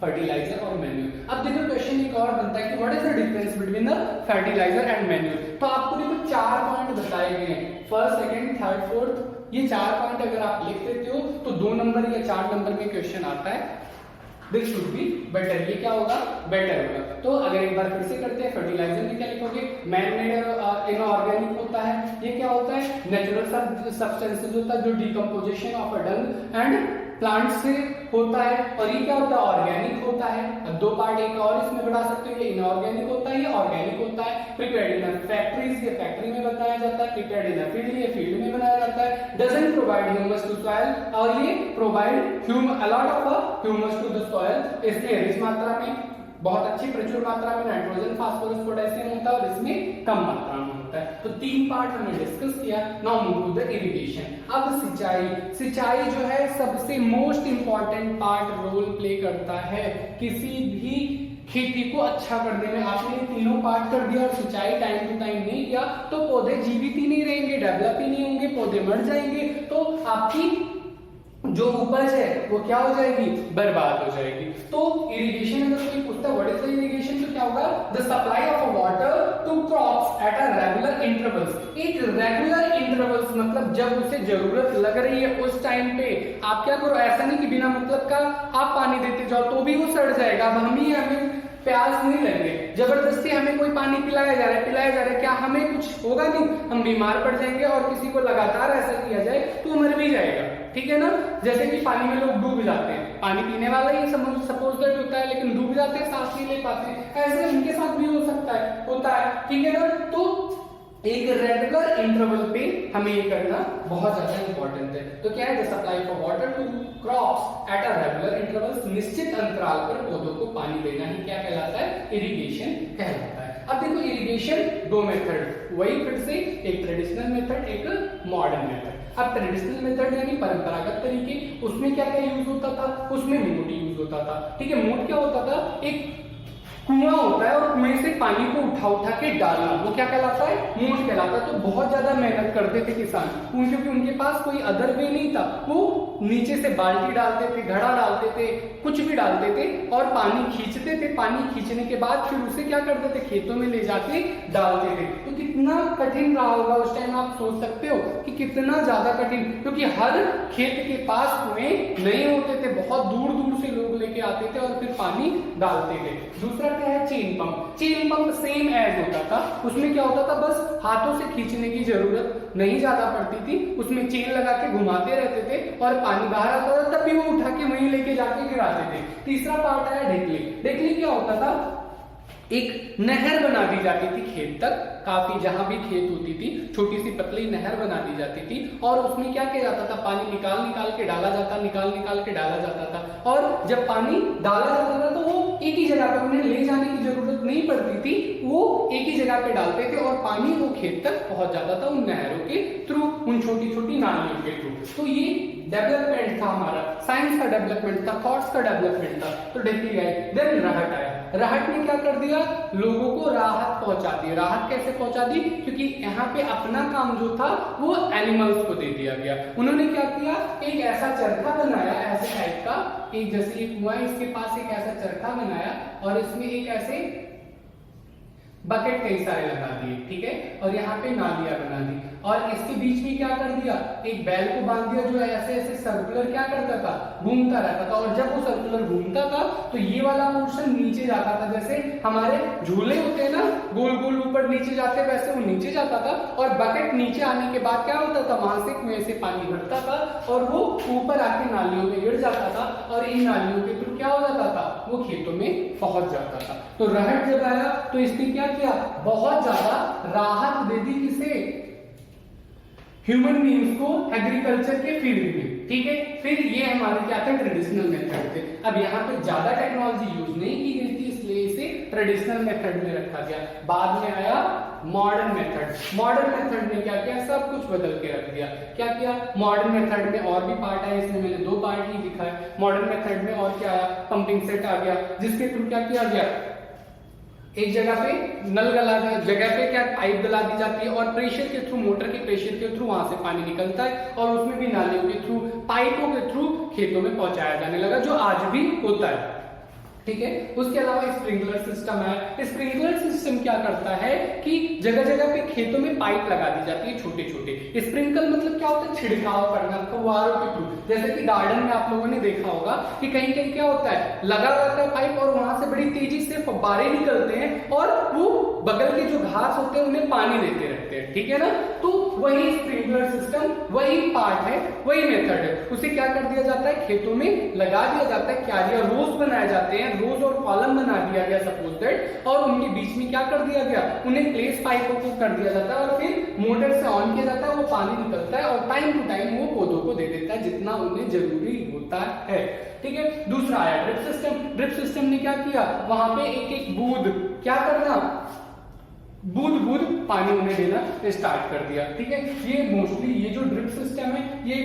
फर्टिलाइजर और मैन्यूर। अब देखो क्वेश्चन एक और बनता है कि what is the difference between the fertiliser and manure. तो आपको देखो 4 पॉइंट बताए गए हैं, फर्स्ट, सेकंड, थर्ड, फोर्थ। ये 4 पॉइंट अगर आप लिख देते हो तो 2 नंबर या 4 नंबर में क्वेश्चन आता है। दिस शुड बी बेटर, ये क्या होगा, बेटर होगा। तो अगर एक बार फिर से करते हैं, फर्टिलाइजर में क्या लिखोगे, मैन मेड इनऑर्गेनिक होता है। ये क्या होता है, नेचुरल सब्सटेंसेस होता है जो decomposition of a Dang and plant से होता है। और ये क्या होता है, ऑर्गेनिक होता है। अब 2 पार्ट एक और इसमें बढ़ा सकते हो, ये इनऑर्गेनिक होता है, ये ऑर्गेनिक होता है। प्रिपेयर्ड इन फैक्ट्रीज, ये फैक्ट्री में बनाया जाता है। प्रिपेयर्ड इन फील्ड, ये फील्ड में बनाया जाता है। Doesn't provide humus to soil, और ये provide a lot of humus to the soil. इसमें रिच मात्रा में, बहुत अच्छी प्रचुर मात्रा में नाइट्रोजन, फास्फोरस, पोटेशियम होता है, और इसमें कम मात्रा में होता है। तो 3 पार्ट हमने डिस्कस किया। Now move to the irrigation. अब सिंचाई, सिंचाई जो है सबसे most important part role play करता है किसी भी खेती को अच्छा करने में। आपने तीनों पार्ट कर दिया और सिंचाई टाइम टू टाइम नहीं किया तो पौधे जीवित ही नहीं रहेंगे, डेवलप ही नहीं होंगे, पौधे मर जाएंगे, तो आपकी जो उपज है वो क्या हो जाएगी, बर्बाद हो जाएगी। तो इरिगेशन अगर कोई पूछता है व्हाट इज द इरिगेशन, तो क्या होगा, the supply of water to crops at a regular intervals. एक रेगुलर इंटरवल्स मतलब जब उसे जरूरत लग रही है उस टाइम पे आप क्या करो, ऐसा नहीं कि बिना मतलब का आप पानी देते जाओ तो भी वो सड़ जाएगा। अब हमें प्यास नहीं लगे, जबरदस्ती हमें कोई पानी पिलाया जा रहा है, क्या हमें कुछ होगा नहीं, हम बीमार पड़ जाएंगे। और किसी को लगातार ऐसा किया जाए तो मर भी जाएगा, ठीक है ना। जैसे कि पानी में लोग डूब जाते हैं, पानी पीने वाला ही सपोज दैट होता है, लेकिन डूब जाते हैं, सांस नहीं ले पाते, ऐसे उनके साथ भी हो सकता है, होता है, ठीक है ना। तो एक रेगुलर इंटरवल पे हमें ये करना बहुत ज्यादा इंपॉर्टेंट है। तो क्या है, the supply of water to crops at a regular intervals, निश्चित अंतराल पर पौधों को पानी देना ही क्या कहलाता है, इरिगेशन कहलाता है। अब देखो इरिगेशन 2 मेथड, वही फिर से एक ट्रेडिशनल मेथड, एक मॉडर्न मेथड। अब ट्रेडिशनल मेथड यानी परंपरागत तरीके, उसमें क्या क्या यूज होता था, उसमें मोड यूज होता था, ठीक है। मोड क्या होता था, एक कुआं होता है और कुएं से पानी को उठा के डालना, वो क्या कहलाता है, मोड कहलाता है। तो बहुत ज्यादा मेहनत करते थे किसान, क्योंकि उनके पास कोई अदर वे नहीं था। वो नीचे से बाल्टी डालते थे, घड़ा डालते थे, कुछ भी डालते थे और पानी खींचते थे। पानी खींचने के बाद फिर उसे क्या करते थे, खेतों में ले जाके डालते थे। तो कितना कठिन रहा होगा उस टाइम, आप सोच सकते हो कि कितना ज्यादा कठिन, क्योंकि हर खेत के पास कुएं नहीं होते थे, बहुत दूर दूर से लोग लेके आते थे और फिर पानी डालते थे। दूसरा क्या है, chain pump. Chain pump same as होता था, उसमें क्या होता था, बस हाथों से खींचने की जरूरत नहीं ज्यादा पड़ती थी, उसमें चेन लगा के घुमाते रहते थे और पानी बाहर आता था, तब भी वो उठा के वहीं लेके जाके गिराते थे। तीसरा पार्ट आया ढेकली। ढेकली क्या होता था, एक नहर बना दी जाती थी खेत तक, काफी जहां भी खेत होती थी छोटी सी पतली नहर बना दी जाती थी और उसमें क्या किया जाता था, पानी निकाल निकाल के डाला जाता, निकाल निकाल के डाला जाता था। और जब पानी डाला जाता था तो वो एक ही जगह पर, उन्हें ले जाने की जरूरत नहीं पड़ती थी, वो एक ही जगह पे डालते थे और पानी वो खेत तक पहुंच जाता था उन नहरों के थ्रू, उन छोटी छोटी नालियों के थ्रू। तो ये डेवलपमेंट था हमारा, साइंस का डेवलपमेंट था, थॉट्स का डेवलपमेंट था। तो ढेकली आई। देन राहत आया। राहत ने क्या कर दिया, लोगों को राहत पहुंचा दी। राहत कैसे पहुंचा दी, क्योंकि यहाँ पे अपना काम जो था वो एनिमल्स को दे दिया गया। उन्होंने क्या किया, एक ऐसा चरखा बनाया ऐसे टाइप का, एक जैसे कुआं, इसके पास एक ऐसा चरखा बनाया और इसमें एक ऐसे बकेट कई सारे लगा दिए, ठीक है, और यहाँ पे नालियां बना दी और इसके बीच में क्या कर दिया, एक बैल को बांध दिया जो ऐसे ऐसे सर्कुलर क्या करता था, घूमता रहता था। और जब वो सर्कुलर घूमता था तो ये वाला पोर्शन नीचे जाता था, जैसे हमारे झूले होते हैं ना, गोल गोल ऊपर नीचे जाते, वैसे वो नीचे जाता था। और बकेट नीचे आने के बाद क्या होता था, वहां से कुएं से पानी भरता था और वो ऊपर आके नालियों में गिर जाता था और इन नालियों के थ्रू क्या हो जाता था, वो खेतों में पहुंच जाता था। तो राहत जब आया तो इसने क्या किया, बहुत ज्यादा राहत दे दी किसे, ह्यूमन बीइंग्स को एग्रीकल्चर के फील्ड में, ठीक है। फिर ये हमारे क्या थे, ट्रेडिशनल मेथड थे। अब यहाँ पे ज्यादा टेक्नोलॉजी यूज नहीं की गई थी, इसलिए इसे ट्रेडिशनल मेथड में रखा गया। बाद में आया मॉडर्न मेथड। मॉडर्न मेथड ने क्या किया, सब कुछ बदल के रख दिया। क्या किया, मॉडर्न मेथड में और भी पार्ट है, इसमें मैंने 2 पार्ट ही दिखाए। मॉडर्न मेथड में और क्या आया, पंपिंग सेट आ गया, जिसके थ्रू क्या किया गया, एक जगह पे नल गला जगह पे क्या पाइप गला दी जाती है और प्रेशर के थ्रू, मोटर के प्रेशर के थ्रू वहां से पानी निकलता है और उसमें भी नालियों के थ्रू, पाइपों के थ्रू खेतों में पहुंचाया जाने लगा, जो आज भी होता है। ठीक है। उसके अलावा स्प्रिंकलर सिस्टम है। स्प्रिंकलर सिस्टम क्या करता है कि जगह जगह पे खेतों में पाइप लगा दी जाती है छोटे छोटे। स्प्रिंकल मतलब क्या होता है, छिड़काव करना फव्वारों के थ्रू। जैसे कि गार्डन में आप लोगों ने देखा होगा कि कहीं कहीं क्या होता है, लगा रहता है पाइप और वहां से बड़ी तेजी से फव्वारे निकलते हैं और वो बगल के जो घास होते हैं उन्हें पानी देते रहते हैं, ठीक है ना। तो वही स्प्रिंकलर सिस्टम, वही पार्ट है, वही मेथड है। उसे क्या कर दिया जाता है, खेतों में लगा दिया जाता है, क्यारियां रोज बनाए जाते हैं, रोज और कॉलम बना दिया गया सपोज दैट, और उनके बीच में क्या कर दिया गया, उन्हें प्लेस पाइपों को कर दिया जाता है और फिर मोटर से ऑन किया जाता है, वो पानी निकलता है और टाइम टू टाइम वो पौधों को दे देता है जितना उन्हें जरूरी होता है, ठीक है। दूसरा आया ड्रिप सिस्टम। ड्रिप सिस्टम ने क्या किया, वहां पे एक एक बूंद क्या करना, बूंद बूंद पानी उन्हें देना स्टार्ट कर दिया, ठीक है। ये मोस्टली ये जो ड्रिप सिस्टम है ये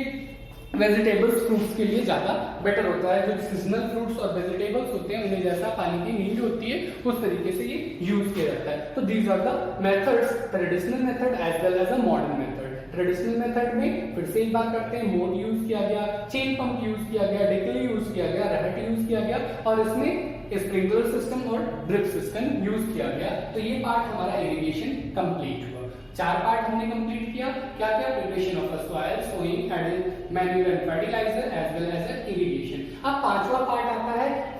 वेजिटेबल्स फ्रूट्स के लिए ज्यादा बेटर होता है। जो सीजनल फ्रूट्स और वेजिटेबल्स होते हैं उन्हें जैसा पानी की नीड होती है उस तरीके से ये यूज किया जाता है। तो these are the methods, traditional method as well as a modern method. Traditional method में फिर से एक बात करते हैं, मोड यूज किया गया, चेन पंप यूज किया गया, डिकली यूज किया गया, रहट यूज किया गया और इसमें स्प्रिंकलर सिस्टम और ड्रिप सिस्टम यूज किया गया। तो ये पार्ट हमारा इरिगेशन कंप्लीट हुआ। 4 पार्ट हमने कंप्लीट किया। क्या क्या, preparation of soil, sowing, adding manure and fertiliser as well as irrigation. अब 5वां पार्ट आता है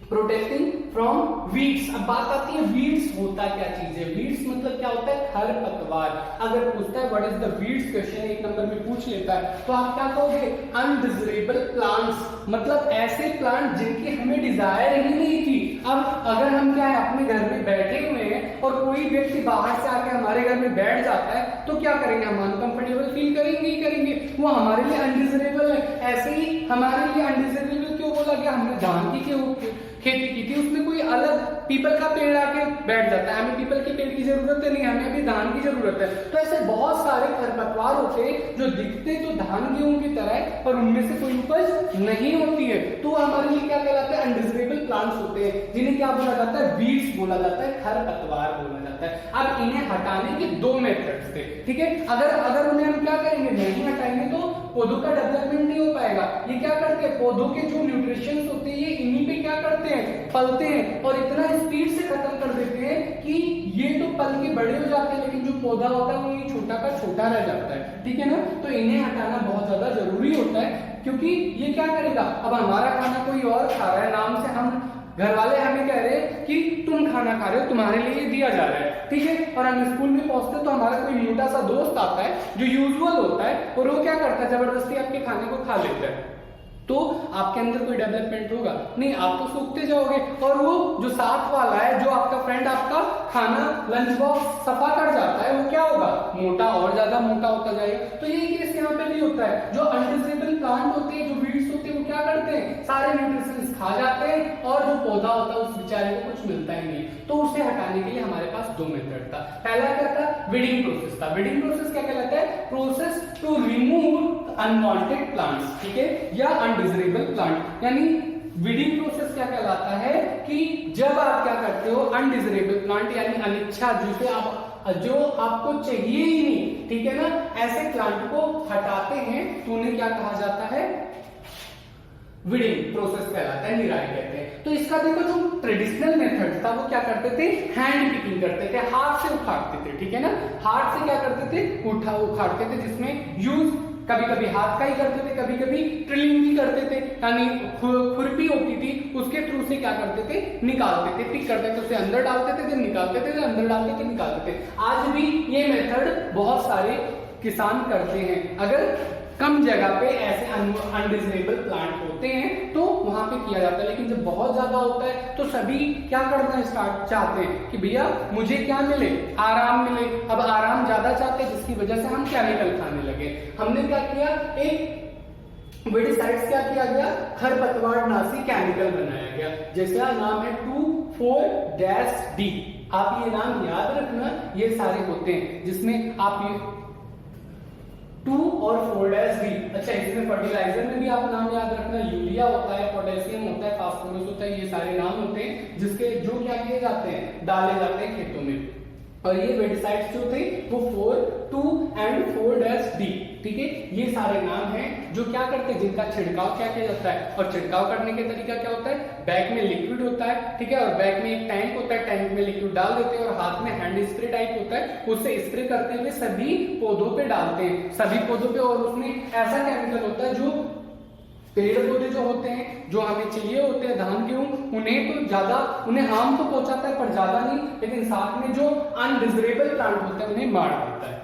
प्रोटेक्टिंग फ्रॉम वीड्स। अब बात आती है वीड्स होता क्या चीज है। वीड्स मतलब क्या होता है, खरपतवार। अगर पूछता है what is the weeds, question 1 number में पूछ लेता है तो आप क्या कहोगे, अनडिजायरेबल प्लांट्स, मतलब ऐसे प्लांट जिनकी हमें डिजायर ही नहीं थी। अब अगर हम क्या है अपने घर में बैठे हुए हैं और कोई व्यक्ति बाहर से आके हमारे घर में बैठ जाता है तो क्या करेंगे, हम अनकंफर्टेबल फील करेंगे ही करेंगे, वो हमारे लिए अनडिजायरेबल है। ऐसे ही हमारे लिए अनडिजायरेबल क्यों बोला गया, हमने धान की क्यों खेती की थी, उसमें कोई अलग पीपल का पेड़ आके बैठ जाता है, हमें पीपल के पेड़ की जरूरत नहीं, हमें अभी धान की जरूरत है। तो ऐसे बहुत सारे खरपतवार होते हैं जो दिखते तो धान गेहूं की तरह है पर उनमें से कोई उपज नहीं होती है, तो हमारे लिए क्या कहलाते हैं, अनडिजायरेबल प्लांट्स होते हैं, जिन्हें क्या बोला जाता है, वीड्स बोला जाता है, खरपतवार बोला जाता है। अब इन्हें हटाने के 2 मेथड्स थे, ठीक है। अगर उन्हें हम क्या करेंगे, नहीं हटाएंगे तो पौधों का डेवलपमेंट नहीं हो पाएगा। ये क्या करते हैं, पौधों के जो न्यूट्रिशंस होते हैं ये इन्हीं पे क्या करते हैं, पलते हैं और इतना स्पीड से खत्म कर देते हैं कि ये तो पल के बड़े हो जाते हैं लेकिन जो पौधा होता है वो ये छोटा का छोटा रह जाता है, ठीक है ना। तो इन्हें हटाना बहुत ज्यादा जरूरी होता है क्योंकि ये क्या करेगा, अब हमारा खाना कोई और खा रहा है, नाम से हम घर वाले हमें कह रहे हैं कि तुम खाना खा रहे हो, तुम्हारे लिए दिया जा रहा है, ठीक है। और हम स्कूल में पहुंचते तो हमारा कोई मोटा सा दोस्त आता है जो यूजुअल होता है और वो क्या करता है, जबरदस्ती आपके खाने को खा लेता है, तो आपके अंदर कोई डेवलपमेंट होगा नहीं, आप तो सूखते जाओगे। और वो जो साथ वाला है, जो आपका फ्रेंड आपका खाना लंच बॉक्स सफा कर जाता है, वो क्या होगा, मोटा और ज्यादा मोटा होता जाएगा। तो यही केस यहाँ पे भी होता है, जो अनडिजायरेबल प्लांट होते हैं, जो वीड्स होते हैं, वो क्या करते हैं, सारे न्यूट्रिशंस खा जाते हैं और जो पौधा होता है उस बेचारे को कुछ मिलता ही नहीं। तो उसे हटाने के लिए हमारे पास 2 मेथड था। पहला क्या था, वीडिंग प्रोसेस था। वीडिंग प्रोसेस क्या कहलाता है, process to remove unwanted plants, ठीक है, या अनडिजायरेबल प्लांट। यानी वीडिंग प्रोसेस क्या कहलाता है कि जब आप क्या करते हो, अनडिजायरेबल प्लांट यानी अनिच्छा, जिसे आप जो आपको चाहिए ही नहीं, ठीक है ना, ऐसे प्लांट को हटाते हैं तो उन्हें क्या कहा जाता है, वीडिंग प्रोसेस कहलाता है, निराई कहते हैं। तो इसका देखो जो ट्रेडिशनल मेथड था वो क्या करते थे, हैंड पिकिंग करते थे, हाथ से उखाड़ते थे, ठीक है ना, हाथ से क्या करते थे, उखाड़ते थे, जिसमें यूज कभी कभी हाथ का ही करते थे, कभी कभी ड्रिलिंग भी करते थे, यानी खुरपी होती थी उसके थ्रू से क्या करते थे, निकालते थे, पिक करते थे, उसे अंदर डालते थे, निकालते थे, अंदर डालते थे, निकालते थे। आज भी ये मेथड बहुत सारे किसान करते हैं। अगर कम जगह पे ऐसे अनडिजायरेबल प्लांट होते हैं तो वहां पे किया जाता है, लेकिन जब बहुत ज्यादा होता है तो सभी क्या करना स्टार्ट चाहते हैं कि भैया मुझे क्या मिले, आराम मिले। अब आराम ज्यादा चाहते हैं जिसकी वजह से हम केमिकल खाने लगे। हमने क्या किया, एक वेडिसाइड्स क्या किया गया, खरपतवार नाशी केमिकल बनाया गया, जिसका नाम है 2,4-D। आप ये नाम याद रखना, ये सारे होते हैं जिसमें आप ये 2 और 4-D। अच्छा, इसमें फर्टिलाइजर में भी आप नाम याद रखना, यूरिया होता है, पोटेशियम होता है, फास्फोरस होता है, ये सारे नाम होते हैं जिसके जो क्या किए जाते हैं, डाले जाते हैं खेतों में। और ये वेडिसाइड्स जो थे वो 4, 2 and 4-D ठीक है। ये सारे नाम हैं जो क्या करते हैं, जिनका छिड़काव क्या किया जाता है, और छिड़काव करने के तरीका क्या होता है, बैग में लिक्विड होता है, ठीक है, और बैग में एक टैंक होता है, टैंक में लिक्विड डाल देते हैं और हाथ में हैंड स्प्रे टाइप होता है, उससे स्प्रे करते हुए सभी पौधों पे डालते हैं, सभी पौधों पे। और उसमें ऐसा केमिकल होता है जो पेड़ पौधे जो होते हैं, जो हमें चाहिए होते हैं, धान गेहूं, उन्हें तो ज्यादा, उन्हें हार्म तो पहुंचाता है पर ज्यादा नहीं, लेकिन साथ में जो अनडिजरेबल प्लांट होते हैं उन्हें मार देता है,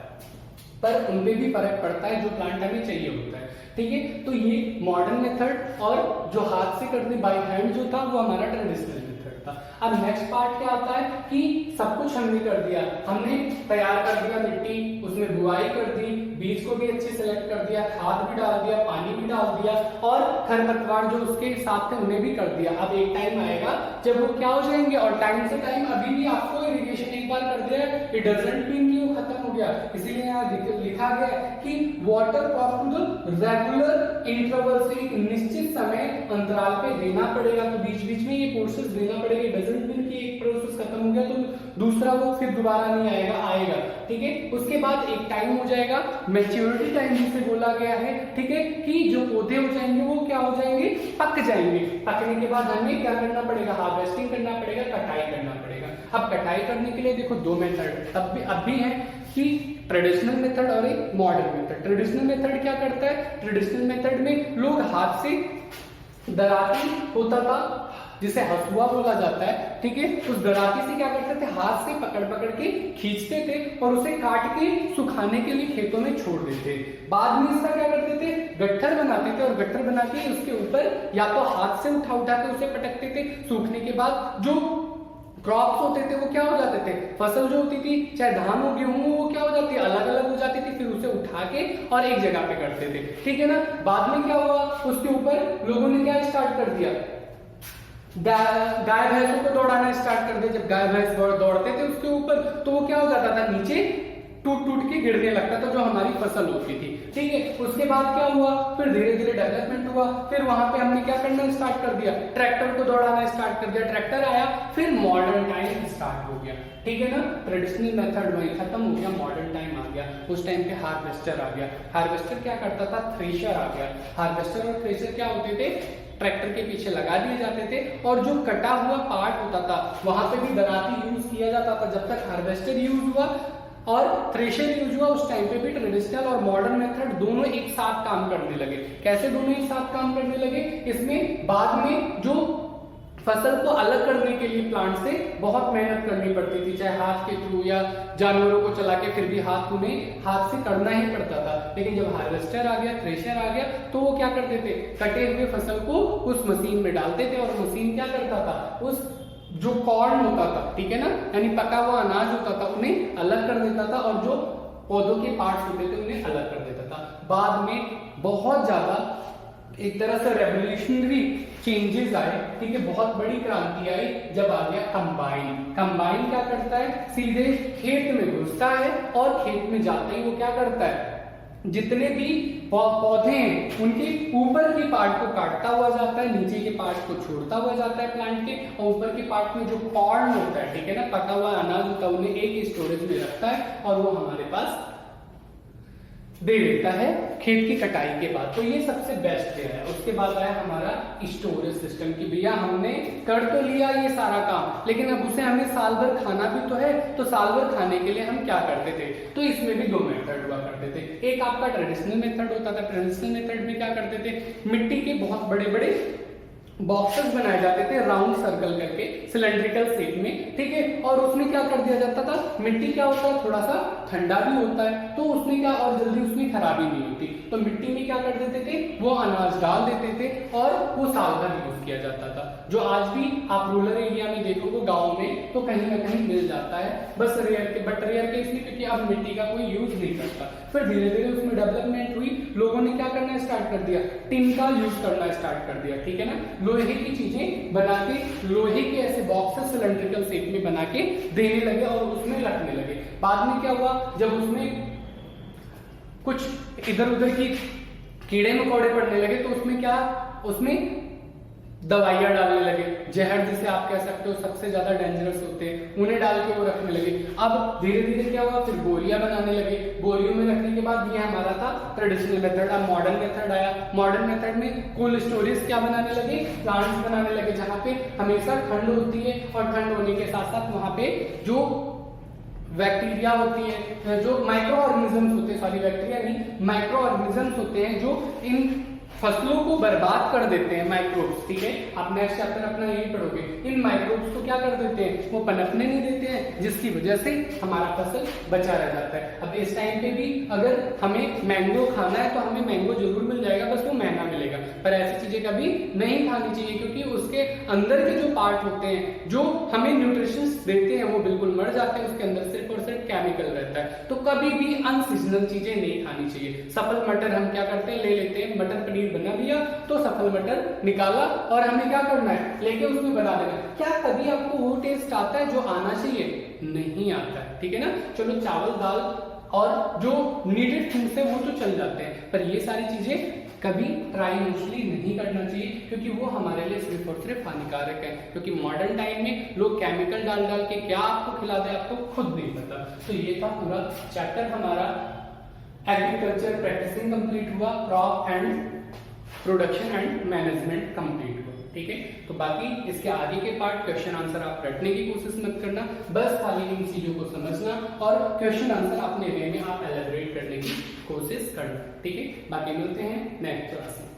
पर उनपे भी फर्क पड़ता है जो प्लांट हमें चाहिए होता है, ठीक है। तो ये मॉडर्न मेथड और जो हाथ से करने बाय हैंड जो था वो हमारा ट्रेडिशनल मेथड था। अब नेक्स्ट पार्ट क्या आता है कि सब कुछ हमने कर दिया, हमने तैयार कर दिया मिट्टी, उसमें बुआई कर दी, बीज को भी अच्छे सेलेक्ट कर दिया, खाद भी डाल दिया, पानी भी डाल दिया, और खरपतवार जो उसके हिसाब से उन्हें भी कर दिया। अब एक टाइम आएगा जब वो क्या हो जाएंगे, और टाइम से टाइम अभी भी आपको इरिगेशन एक बार कर दिया है, इट डजंट मीन कि वो खत्म हो गया, इसीलिए यहाँ लिखा गया है कि water crop to the regular interval, से एक निश्चित समय अंतराल पे देना पड़ेगा, तो बीच बीच में ये कोर्सेज देना पड़ेगा। डजंट मीन कि एक प्रोसेस खत्म हो गया तो दूसरा वो फिर दोबारा नहीं आएगा, आएगा, ठीक है। उसके बाद एक टाइम हो जाएगा, मैच्योरिटी टाइम जिसे बोला गया है, ठीक है, कि जो पौधे हो जाएंगे वो क्या हो जाएंगे, पक जाएंगे। पकने के बाद हमें क्या करना पड़ेगा, हार्वेस्टिंग करना पड़ेगा, कटाई करना पड़ेगा। अब कटाई करने के लिए देखो दो मेथड अब भी है कि ट्रेडिशनल मेथड और एक मॉडर्न मेथड। ट्रेडिशनल मेथड क्या करता है, ट्रेडिशनल मेथड में लोग हाथ से, दराती होता था जिसे हसुआ बोला जाता है, ठीक है, उस दराती से क्या करते थे, हाथ से पकड़ पकड़ के खींचते थे और उसे काट के सुखाने के लिए खेतों में छोड़ देते। बाद में इसका क्या करते थे, गट्ठर बनाते थे, और गट्ठर बना के उसके ऊपर या तो हाथ से उठा उठा के उसे पटकते थे। सूखने के बाद जो क्रॉप्स होते थे वो क्या हो जाते थे, फसल जो होती थी, चाहे धान हो गेहूं हो, वो क्या हो जाती है, अलग अलग हो जाती थी, फिर उसे उठा के और एक जगह पे करते थे, ठीक है ना। बाद में क्या हुआ, उसके ऊपर लोगों ने क्या स्टार्ट कर दिया, गाय भैंसों को दौड़ाना स्टार्ट कर दिया। जब गाय भैंस दौड़ते थे उसके ऊपर तो वो क्या हो जाता था, नीचे टूट टूट के गिरने लगता था जो हमारी फसल होती थी, ठीक है। उसके बाद क्या हुआ, फिर धीरे धीरे डेवलपमेंट हुआ, फिर वहां पे हमने क्या करना स्टार्ट कर दिया, ट्रैक्टर को दौड़ाना स्टार्ट कर दिया, ट्रैक्टर आया, फिर मॉडर्न टाइम स्टार्ट हो गया, ठीक है ना। ट्रेडिशनल मेथड वही खत्म हो गया, मॉडर्न टाइम आ गया। उस टाइम पे हार्वेस्टर आ गया। हार्वेस्टर क्या करता था, थ्रेशर आ गया। हार्वेस्टर और थ्रेशर क्या होते थे, ट्रैक्टर के पीछे लगा दिए जाते थे, और जो कटा हुआ पार्ट होता था वहां पे भी दराती यूज किया जाता था। जब तक हार्वेस्टर यूज हुआ और थ्रेशर यूज हुआ, उस टाइम पे भी ट्रेडिशनल और मॉडर्न मेथड दोनों एक साथ काम करने लगे। कैसे दोनों एक साथ काम करने लगे, इसमें बाद में जो फसल को अलग करने के लिए प्लांट से बहुत मेहनत करनी पड़ती थी, चाहे हाथ के थ्रू या जानवरों को चला के, फिर भी हाथ से करना ही पड़ता था। लेकिन जब हार्वेस्टर आ गया, थ्रेशर आ गया, तो वो क्या करते थे, कटे हुए फसल को उस मशीन में डालते थे, और मशीन क्या करता था, उस जो कॉर्न होता था, ठीक है ना, यानी पका हुआ अनाज होता था, उन्हें अलग कर देता था, और जो पौधों के पार्ट्स होते थे उन्हें अलग कर देता था। बाद में बहुत ज्यादा एक तरह से रेवोल्यूशनरी चेंजेस आए, ठीक है, बहुत बड़ी क्रांति आई जब आ गया कंबाइन। कंबाइन क्या करता है, सीधे खेत में घुसता है, और खेत में जाते ही वो क्या करता है, जितने भी पौधे हैं उनके ऊपर के पार्ट को काटता हुआ जाता है, नीचे के पार्ट को छोड़ता हुआ जाता है प्लांट के, और ऊपर के पार्ट में जो कॉर्न होता है, ठीक है ना, पका हुआ अनाज होता है, उन्हें एक स्टोरेज में रखता है, और वो हमारे पास दे देता है खेत की कटाई के बाद। तो ये सबसे बेस्ट वे है। उसके बाद आया हमारा स्टोरेज सिस्टम की, भैया हमने कर तो लिया ये सारा काम, लेकिन अब उसे हमें साल भर खाना भी तो है, तो साल भर खाने के लिए हम क्या करते थे, तो इसमें भी दो मेथड हुआ करते थे। एक आपका ट्रेडिशनल मेथड होता था। ट्रेडिशनल मेथड में क्या करते थे, मिट्टी के बहुत बड़े बड़े बॉक्सेस बनाए जाते थे राउंड सर्कल करके, सिलेंड्रिकल शेप में, ठीक है, और उसमें क्या कर दिया जाता था, मिट्टी क्या होता है, थोड़ा सा ठंडा भी होता है, तो उसमें क्या, और जल्दी उसमें खराबी नहीं होती, तो मिट्टी में क्या कर देते थे, वो अनाज डाल देते थे, और वो साल भर यूज किया जाता था। जो आज भी आप रूरल एरिया में देखोगे, गाँव में, तो कहीं ना कहीं मिल जाता है, बस रेयर केस में, क्योंकि अब मिट्टी का कोई यूज नहीं करता। फिर धीरे धीरे उसमें डेवलपमेंट हुई, लोगों ने क्या करना स्टार्ट कर दिया, टिन का यूज करना स्टार्ट कर दिया, ठीक है ना, लोहे की चीजें बना के, लोहे के ऐसे बॉक्सेस सिलेंड्रिकल शेप में बना के देने लगे और उसमें रखने लगे। बाद में क्या हुआ, जब उसमें कुछ इधर उधर की कीड़े मकोड़े पड़ने लगे, तो उसमें क्या, उसमें दवाइयां डालने लगे, जहर जिसे आप कह सकते हो सबसे ज्यादा डेंजरस होते हैं, उन्हें डाल के वो रखने लगे। अब धीरे धीरे क्या हुआ, फिर बोरियां बनाने लगे, बोरियों में रखने के बाद ये हमारा था ट्रेडिशनल मेथड। अब मॉडर्न मेथड आया। मॉडर्न मेथड में कोल्ड स्टोरेज क्या बनाने लगे, प्लांट्स बनाने लगे, जहां पे हमेशा ठंड होती है और ठंड होने के साथ साथ वहां पे जो बैक्टीरिया होती है, जो माइक्रो ऑर्गेनिजम्स होते हैं, सॉरी बैक्टीरिया नहीं, माइक्रो ऑर्गेनिजम्स होते हैं जो इन फसलों को बर्बाद कर देते हैं, माइक्रोब्स। ठीक है, आप नेक्स्ट चैप्टर अपना यही पढ़ोगे। इन माइक्रोब्स को क्या कर देते हैं, वो पनपने नहीं देते हैं, जिसकी वजह से हमारा फसल बचा रह जाता है। अब इस टाइम पे भी अगर हमें मैंगो खाना है तो हमें मैंगो जरूर मिल जाएगा, बस वो महंगा मिलेगा, पर ऐसी चीजें कभी नहीं खानी चाहिए, क्योंकि उसके अंदर के जो पार्ट होते हैं जो हमें न्यूट्रिशंस देते हैं वो बिल्कुल मर जाते हैं, उसके अंदर सिर्फ और सिर्फ केमिकल रहता है। तो कभी भी अनसीजनल चीजें नहीं खानी चाहिए। सफल मटर हम क्या करते हैं, ले लेते हैं, मटर पनीर बना लिया तो सफल मटर निकाला और हमें क्या करना है, लेके उसमें बना देना। क्या कभी आपको वो टेस्ट आता है जो आना चाहिए? नहीं आता है। ठीक है ना। चलो चावल दाल और जो नीडेड थिंग्स है वो तो चल जाते हैं, पर ये सारी चीजें कभी ट्राई मोस्टली नहीं करना चाहिए, क्योंकि वो हमारे लिए सिर्फ और सिर्फ हानिकारक है। क्योंकि मॉडर्न टाइम में लोग केमिकल डाल डाल के क्या आपको खिला दे आपको खुद नहीं पता। तो ये था पूरा चैप्टर हमारा एग्रीकल्चर प्रैक्टिसिंग कंप्लीट हुआ, crop and production and management complete हुआ। ठीक है, तो बाकी इसके आगे के पार्ट क्वेश्चन आंसर आप रटने की कोशिश मत करना, बस खाली इन चीजों को समझना और क्वेश्चन आंसर अपने वे में आप एलेबोरेट करने की कोशिश करना। ठीक है, बाकी मिलते हैं नेक्स्ट क्लास में।